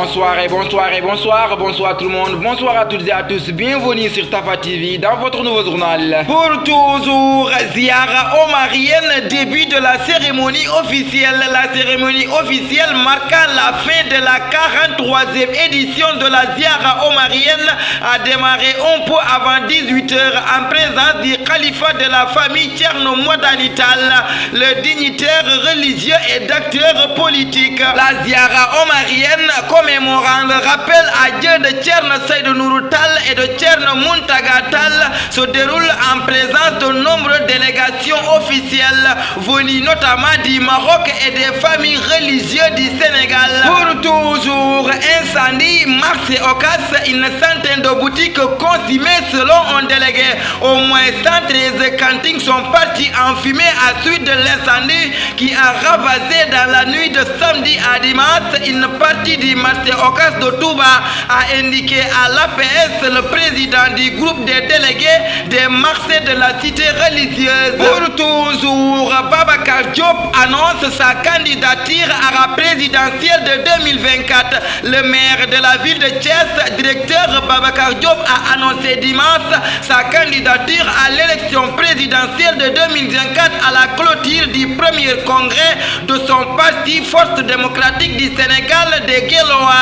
Bonsoir tout le monde, bonsoir à toutes et à tous, bienvenue sur Tafa TV dans votre nouveau journal. Pour toujours, Ziara omarienne, début de la cérémonie officielle. La cérémonie officielle marquant la fin de la 43e édition de la Ziara omarienne a démarré un peu avant 18h en présence du califat de la famille Thierno Madani Tall, le dignitaire religieux et d'acteurs politiques. La Ziara omarienne commémorant le rappel à Dieu de Thierno Seydou Nourou Tall et de Thierno Mountaga Tall se déroule en présence de nombreuses délégations officielles venues notamment du Maroc et des familles religieuses du Sénégal. Pour toujours, incendie, marché au casse, une centaine de boutiques consumées selon un délégué. Au moins 113 cantines sont parties en fumée à suite de l'incendie qui a ravagé dans la nuit de samedi à dimanche une partie du marché au casse de Touba, a indiqué à l'APS le président du groupe des délégués des marchés de la cité religieuse. Pour toujours, Babacar Diop annonce sa candidature à la présidentielle de 2024. Le maire de la ville de Thiès, directeur Babacar Diop, a annoncé dimanche sa candidature à l'élection présidentielle de 2024 à la clôture du premier congrès de son parti Force démocratique du Sénégal de Guelwaar.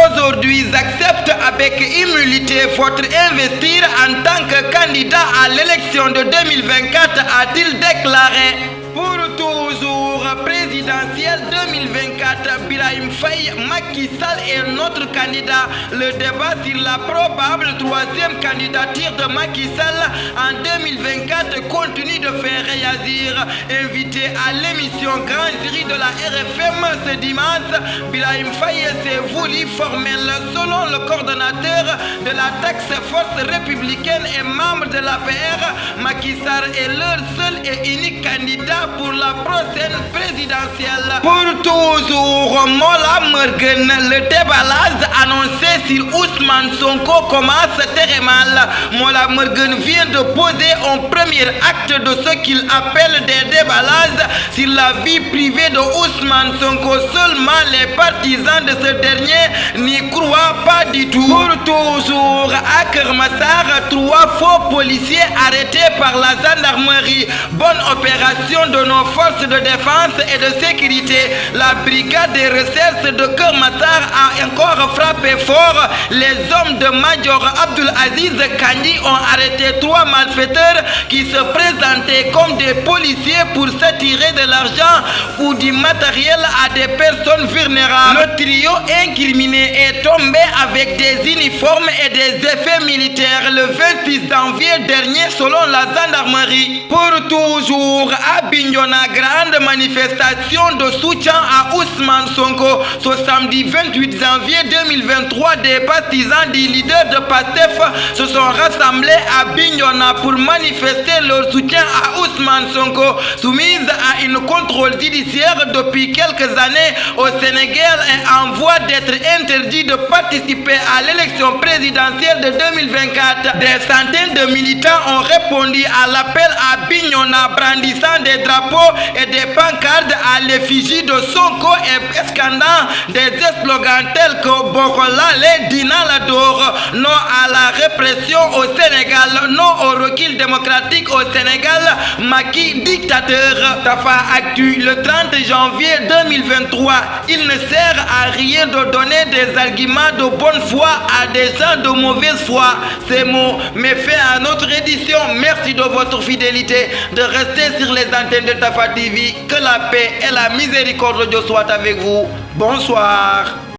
Aujourd'hui, j'accepte avec humilité votre investir en tant que candidat à l'élection de 2024, a-t-il déclaré. Pour toujours, présidentielle 2024, Birahim Faye, Macky Sall est notre candidat. Le débat sur la probable troisième candidature de Macky Sall en 2024 continue de faire réagir. Invité à l'émission Grand Jury de la RFM ce dimanche, Birahim Faye s'est voulu formel. Selon le coordonnateur de la taxe force républicaine et membre de l'APR, Macky Sall est leur seul et unique candidat pour la prochaine présidentielle. Pour toujours, Mola Morgan, le déballage annoncé sur Ousmane Sonko commence très mal. Mola Morgan vient de poser un premier acte de ce qu'il appelle des déballages sur la vie privée de Ousmane Sonko. Seulement les partisans de ce dernier n'y croient pas du tout. Pour toujours, à Kermassar, 3 faux policiers arrêtés par la gendarmerie. Bonne opération de nos forces de défense et de sécurité. La brigade des recherches de Kermassar a encore frappé fort. Les hommes de Major Abdul Aziz Kandi ont arrêté 3 malfaiteurs qui se présentaient comme des policiers pour s'attirer de l'argent ou du matériel à des personnes vulnérables. Le trio incriminé est tombé avec des uniformes et des effets militaires le 26 janvier dernier selon la gendarmerie. Pour toujours, à Bignona, grande manifestation de soutien à Ousmane Sonko. Ce samedi 28 janvier 2023, des partisans du leader de PASTEF se sont rassemblés à Bignona pour manifester leur soutien à Ousmane Sonko, soumise à une contrôle judiciaire depuis quelques années au Sénégal et en voie d'être interdit de participer à l'élection présidentielle de 2024. Des centaines de militants ont répondu à l'appel à Bignona, brandissant des drapeaux et des pancartes à l'effigie de Sonko et scandant des slogans tels que Bokolale Dinalador, non à la répression au Sénégal, non au recul démocratique au Sénégal, Macky dictateur. Tafa Actu, le 30 janvier 2023, il ne sert à rien de donner des arguments de bonne foi à des gens de mauvaise foi. Ces mots met fin à notre édition. Merci de votre fidélité, de rester sur les antennes de Tafa TV. Que la paix et la miséricorde de Dieu soient avec vous. Bonsoir.